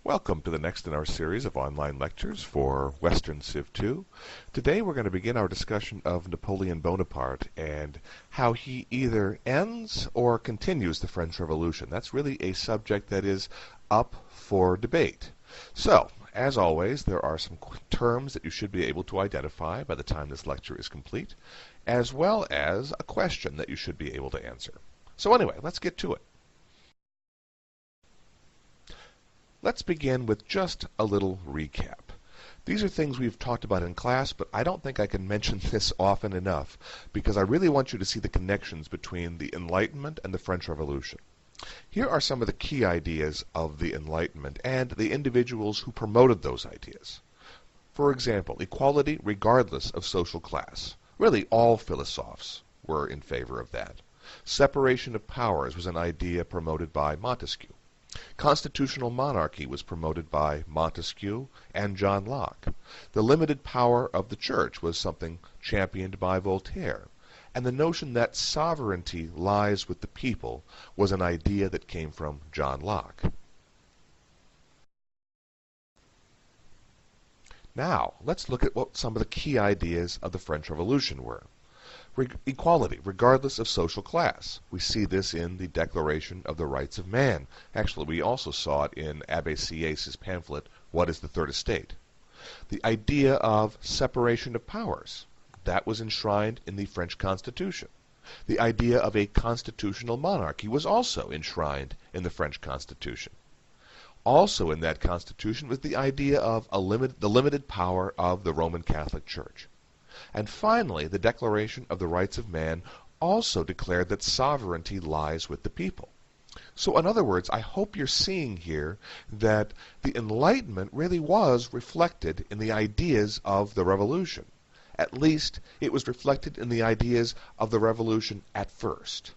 Welcome to the next in our series of online lectures for Western Civ 2. Today we're going to begin our discussion of Napoleon Bonaparte and how he either ends or continues the French Revolution. That's really a subject that is up for debate. So, as always, there are some terms that you should be able to identify by the time this lecture is complete, as well as a question that you should be able to answer. So anyway, let's get to it. Let's begin with just a little recap. These are things we've talked about in class, but I don't think I can mention this often enough because I really want you to see the connections between the Enlightenment and the French Revolution. Here are some of the key ideas of the Enlightenment and the individuals who promoted those ideas. For example, equality regardless of social class. Really, all philosophers were in favor of that. Separation of powers was an idea promoted by Montesquieu. Constitutional monarchy was promoted by Montesquieu and John Locke. The limited power of the church was something championed by Voltaire. And the notion that sovereignty lies with the people was an idea that came from John Locke. Now, let's look at what some of the key ideas of the French Revolution were. Equality, regardless of social class. We see this in the Declaration of the Rights of Man. Actually, we also saw it in Abbé Sieyès' pamphlet, What is the Third Estate? The idea of separation of powers. That was enshrined in the French Constitution. The idea of a constitutional monarchy was also enshrined in the French Constitution. Also in that Constitution was the idea of the limited power of the Roman Catholic Church. And finally, the Declaration of the Rights of Man also declared that sovereignty lies with the people. So in other words, I hope you're seeing here that the Enlightenment really was reflected in the ideas of the Revolution. At least, it was reflected in the ideas of the Revolution at first.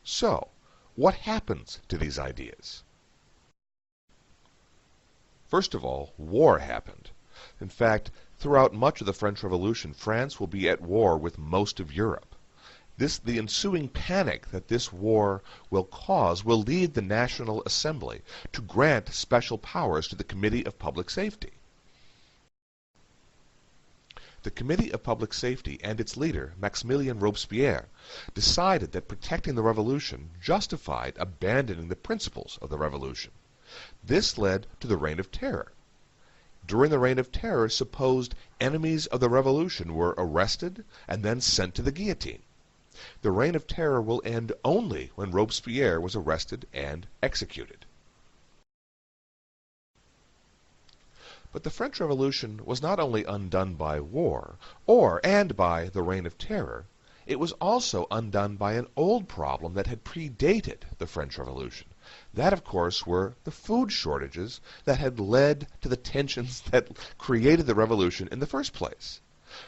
So, what happens to these ideas? First of all, war happened. In fact, throughout much of the French Revolution, France will be at war with most of Europe. The ensuing panic that this war will cause will lead the National Assembly to grant special powers to the Committee of Public Safety. The Committee of Public Safety and its leader, Maximilien Robespierre, decided that protecting the revolution justified abandoning the principles of the revolution. This led to the Reign of Terror. During the Reign of Terror, supposed enemies of the revolution were arrested and then sent to the guillotine. The Reign of Terror will end only when Robespierre was arrested and executed. But the French Revolution was not only undone by war, and by the Reign of Terror, it was also undone by an old problem that had predated the French Revolution. That, of course, were the food shortages that had led to the tensions that created the revolution in the first place.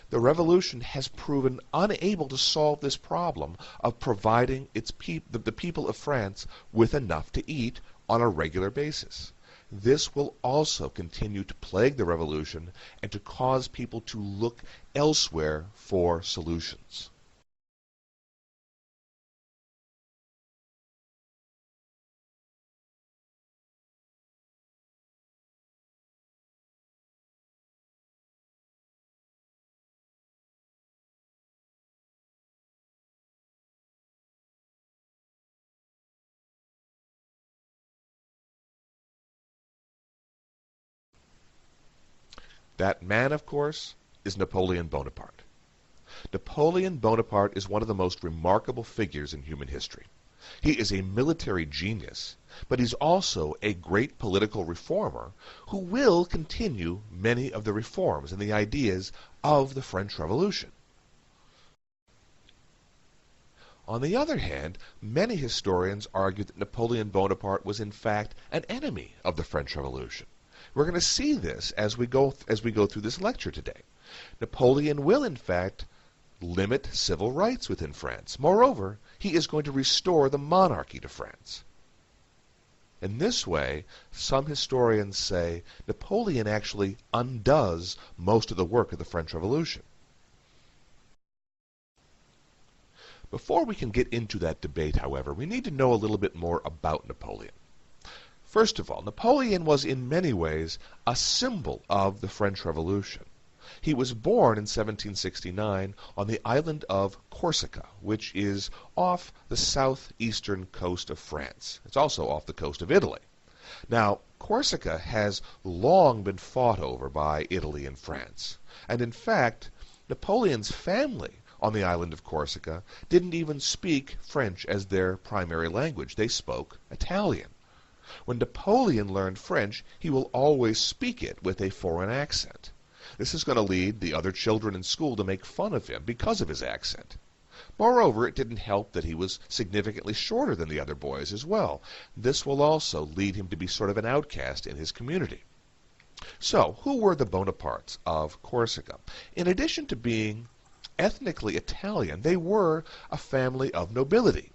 The revolution has proven unable to solve this problem of providing the people of France with enough to eat on a regular basis. This will also continue to plague the revolution and to cause people to look elsewhere for solutions. That man, of course, is Napoleon Bonaparte. Napoleon Bonaparte is one of the most remarkable figures in human history. He is a military genius, but he's also a great political reformer who will continue many of the reforms and the ideas of the French Revolution. On the other hand, many historians argue that Napoleon Bonaparte was in fact an enemy of the French Revolution. We're going to see this as we go through this lecture today. Napoleon will, in fact, limit civil rights within France. Moreover, he is going to restore the monarchy to France. In this way, some historians say Napoleon actually undoes most of the work of the French Revolution. Before we can get into that debate, however, we need to know a little bit more about Napoleon. First of all, Napoleon was in many ways a symbol of the French Revolution. He was born in 1769 on the island of Corsica, which is off the southeastern coast of France. It's also off the coast of Italy. Now, Corsica has long been fought over by Italy and France. And in fact, Napoleon's family on the island of Corsica didn't even speak French as their primary language. They spoke Italian. When Napoleon learned French, he will always speak it with a foreign accent. This is going to lead the other children in school to make fun of him because of his accent. Moreover, it didn't help that he was significantly shorter than the other boys as well. This will also lead him to be sort of an outcast in his community. So, who were the Bonapartes of Corsica? In addition to being ethnically Italian, they were a family of nobility.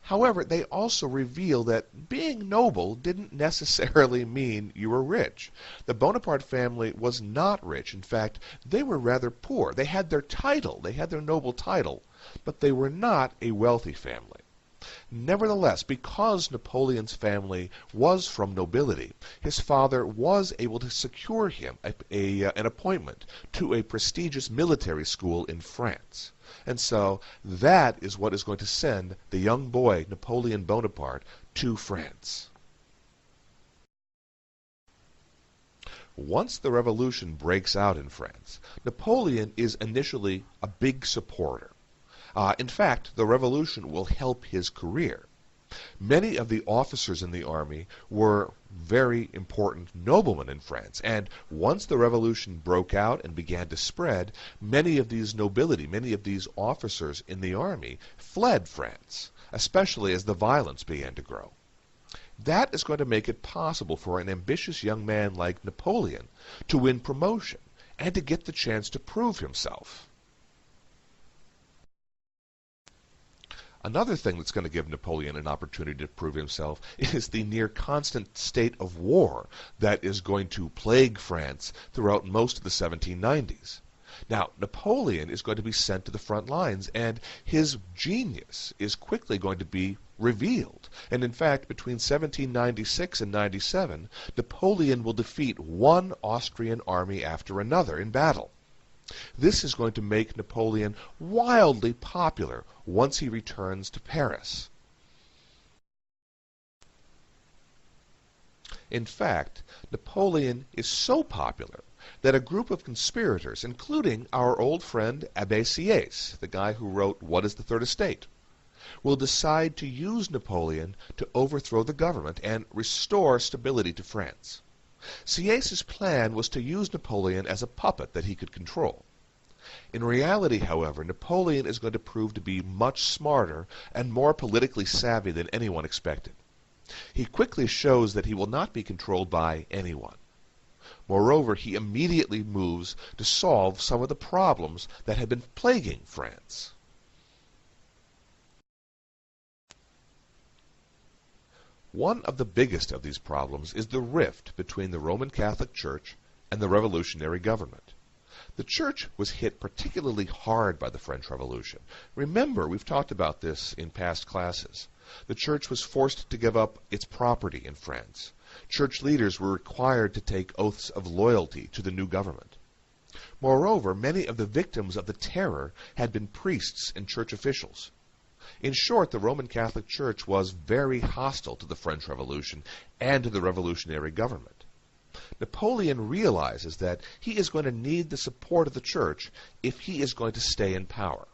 However, they also reveal that being noble didn't necessarily mean you were rich. The Bonaparte family was not rich. In fact, they were rather poor. They had their title, they had their noble title, but they were not a wealthy family. Nevertheless, because Napoleon's family was from nobility, his father was able to secure him an appointment to a prestigious military school in France. And so that is what is going to send the young boy, Napoleon Bonaparte, to France. Once the revolution breaks out in France, Napoleon is initially a big supporter. In fact, the revolution will help his career. Many of the officers in the army were very important noblemen in France, and once the revolution broke out and began to spread, many of these nobility, many of these officers in the army fled France, especially as the violence began to grow. That is going to make it possible for an ambitious young man like Napoleon to win promotion and to get the chance to prove himself. Another thing that's going to give Napoleon an opportunity to prove himself is the near constant state of war that is going to plague France throughout most of the 1790s. Now, Napoleon is going to be sent to the front lines, and his genius is quickly going to be revealed. And in fact, between 1796 and 97, Napoleon will defeat one Austrian army after another in battle. This is going to make Napoleon wildly popular once he returns to Paris. In fact, Napoleon is so popular that a group of conspirators, including our old friend Abbé Sieyès, the guy who wrote What is the Third Estate, will decide to use Napoleon to overthrow the government and restore stability to France. Sieyès' plan was to use Napoleon as a puppet that he could control. In reality, however, Napoleon is going to prove to be much smarter and more politically savvy than anyone expected. He quickly shows that he will not be controlled by anyone. Moreover, he immediately moves to solve some of the problems that had been plaguing France. One of the biggest of these problems is the rift between the Roman Catholic Church and the revolutionary government. The Church was hit particularly hard by the French Revolution. Remember, we've talked about this in past classes. The Church was forced to give up its property in France. Church leaders were required to take oaths of loyalty to the new government. Moreover, many of the victims of the terror had been priests and church officials. In short, the Roman Catholic Church was very hostile to the French Revolution and to the revolutionary government. Napoleon realizes that he is going to need the support of the Church if he is going to stay in power.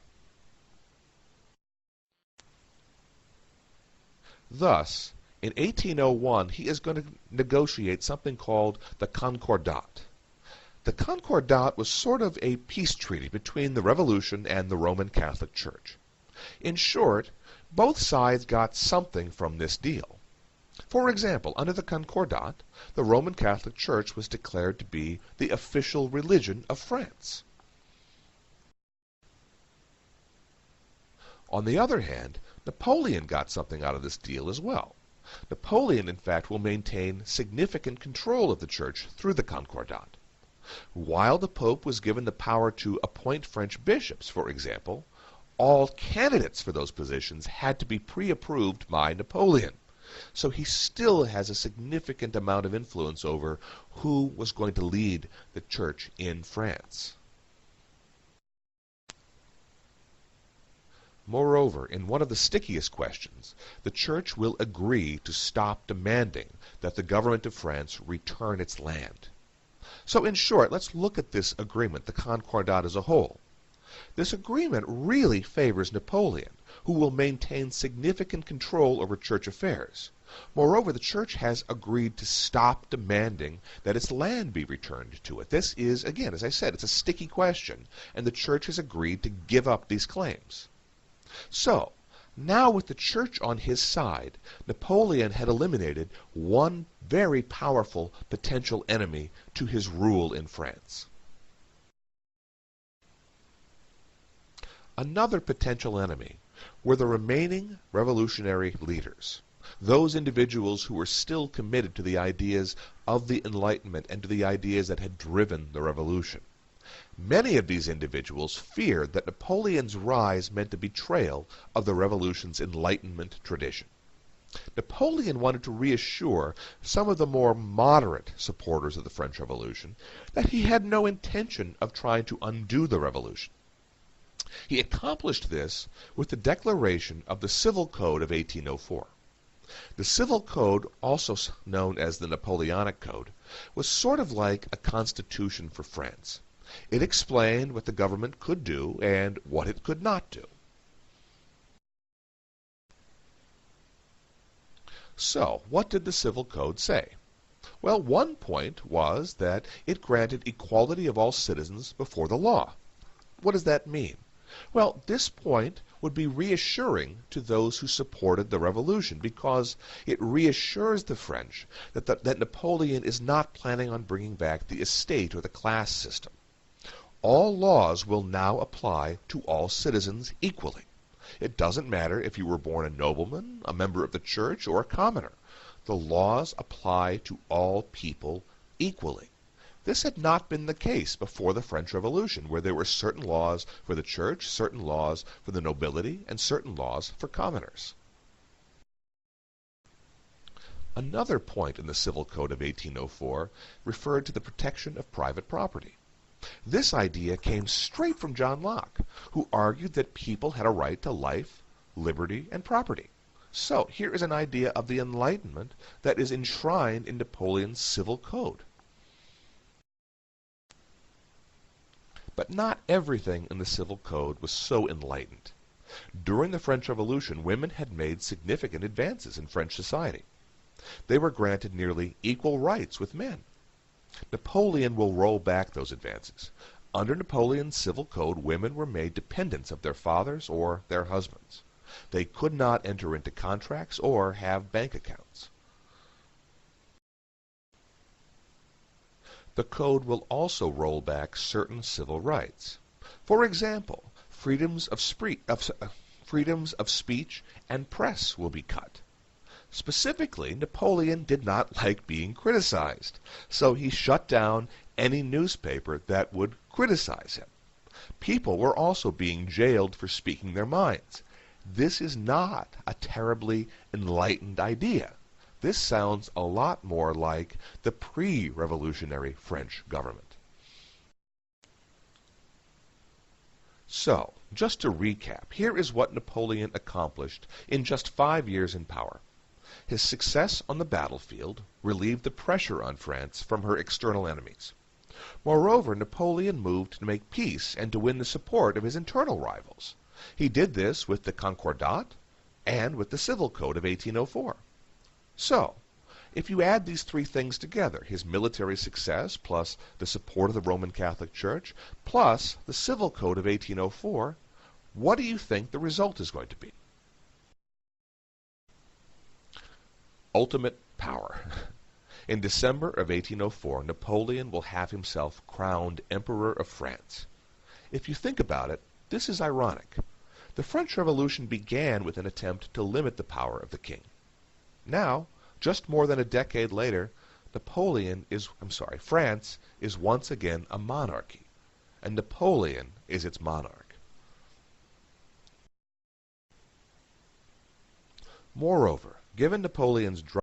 Thus, in 1801, he is going to negotiate something called the Concordat. The Concordat was sort of a peace treaty between the Revolution and the Roman Catholic Church. In short, both sides got something from this deal. For example, under the Concordat, the Roman Catholic Church was declared to be the official religion of France. On the other hand, Napoleon got something out of this deal as well. Napoleon, in fact, will maintain significant control of the Church through the Concordat. While the Pope was given the power to appoint French bishops, for example, all candidates for those positions had to be pre-approved by Napoleon. So he still has a significant amount of influence over who was going to lead the church in France. Moreover, in one of the stickiest questions, the church will agree to stop demanding that the government of France return its land. So in short, let's look at this agreement, the Concordat as a whole. This agreement really favors Napoleon, who will maintain significant control over church affairs. Moreover, the church has agreed to stop demanding that its land be returned to it. This is, again, as I said, it's a sticky question, and the church has agreed to give up these claims. So, now with the church on his side, Napoleon had eliminated one very powerful potential enemy to his rule in France. Another potential enemy were the remaining revolutionary leaders, those individuals who were still committed to the ideas of the Enlightenment and to the ideas that had driven the revolution. Many of these individuals feared that Napoleon's rise meant a betrayal of the revolution's Enlightenment tradition. Napoleon wanted to reassure some of the more moderate supporters of the French Revolution that he had no intention of trying to undo the revolution. He accomplished this with the declaration of the Civil Code of 1804. The Civil Code, also known as the Napoleonic Code, was sort of like a constitution for France. It explained what the government could do and what it could not do. So, what did the Civil Code say? Well, one point was that it granted equality of all citizens before the law. What does that mean? Well, this point would be reassuring to those who supported the revolution because it reassures the French that Napoleon is not planning on bringing back the estate or the class system. All laws will now apply to all citizens equally. It doesn't matter if you were born a nobleman, a member of the church, or a commoner. The laws apply to all people equally. This had not been the case before the French Revolution, where there were certain laws for the church, certain laws for the nobility, and certain laws for commoners. Another point in the Civil Code of 1804 referred to the protection of private property. This idea came straight from John Locke, who argued that people had a right to life, liberty, and property. So, here is an idea of the Enlightenment that is enshrined in Napoleon's Civil Code. But not everything in the Civil Code was so enlightened. During the French Revolution, women had made significant advances in French society. They were granted nearly equal rights with men. Napoleon will roll back those advances. Under Napoleon's Civil Code, women were made dependents of their fathers or their husbands. They could not enter into contracts or have bank accounts. The Code will also roll back certain civil rights. For example, freedoms of speech and press will be cut. Specifically, Napoleon did not like being criticized, so he shut down any newspaper that would criticize him. People were also being jailed for speaking their minds. This is not a terribly enlightened idea. This sounds a lot more like the pre-revolutionary French government. So, just to recap, here is what Napoleon accomplished in just 5 years in power. His success on the battlefield relieved the pressure on France from her external enemies. Moreover, Napoleon moved to make peace and to win the support of his internal rivals. He did this with the Concordat and with the Civil Code of 1804. So, if you add these three things together, his military success plus the support of the Roman Catholic Church plus the Civil Code of 1804, what do you think the result is going to be? Ultimate power. In December of 1804, Napoleon will have himself crowned Emperor of France. If you think about it, this is ironic. The French Revolution began with an attempt to limit the power of the king. Now, just more than a decade later, France is once again a monarchy, and Napoleon is its monarch. Moreover, Given Napoleon's